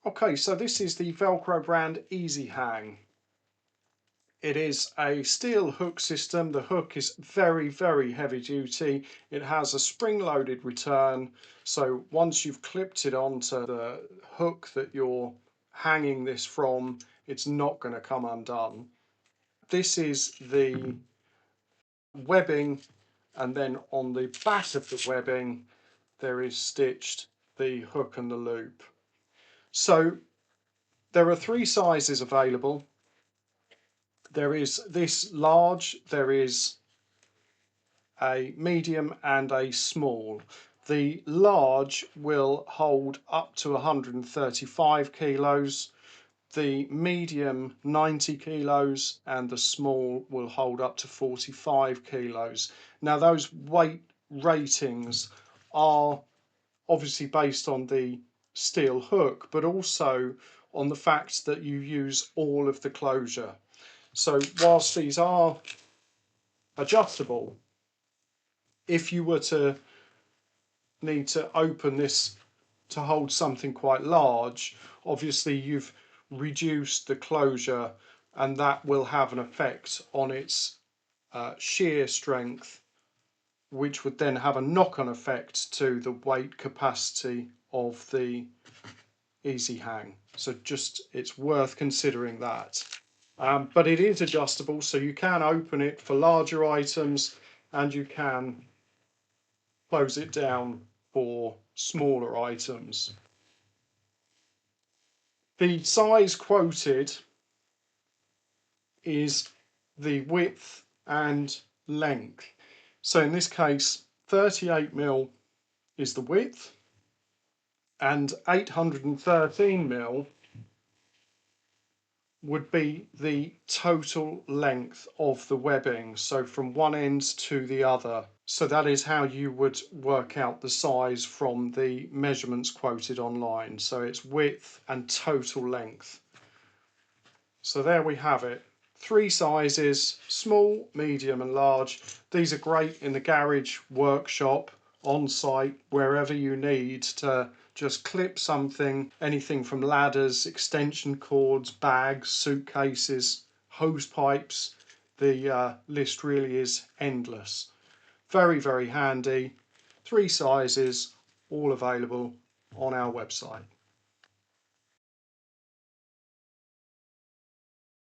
Okay, so this is the Velcro brand Easy Hang. It is a steel hook system. The hook is very, very heavy duty. It has a spring-loaded return. So once you've clipped it onto the hook that you're hanging this from, it's not going to come undone. This is the webbing, and then on the back of the webbing there is stitched the hook and the loop. So there are three sizes available. There is this large, there is a medium and a small. The large will hold up to 135 kilos, the medium 90 kilos, and the small will hold up to 45 kilos. Now those weight ratings are obviously based on the steel hook, but also on the fact that you use all of the closure. So whilst these are adjustable, if you were to need to open this to hold something quite large, obviously you've reduced the closure, and that will have an effect on its shear strength, which would then have a knock-on effect to the weight capacity of the Easy Hang. So just, it's worth considering that. But it is adjustable, so you can open it for larger items and you can close it down for smaller items. The size quoted is the width and length. So in this case 38mm is the width and 813mm would be the total length of the webbing, so from one end to the other. So that is how you would work out the size from the measurements quoted online. So it's width and total length. So there we have it. Three sizes: small, medium and large. These are great in the garage, workshop, on site, wherever you need to just clip something, anything from ladders, extension cords, bags, suitcases, hose pipes. The list really is endless. Very, very handy. Three sizes, all available on our website.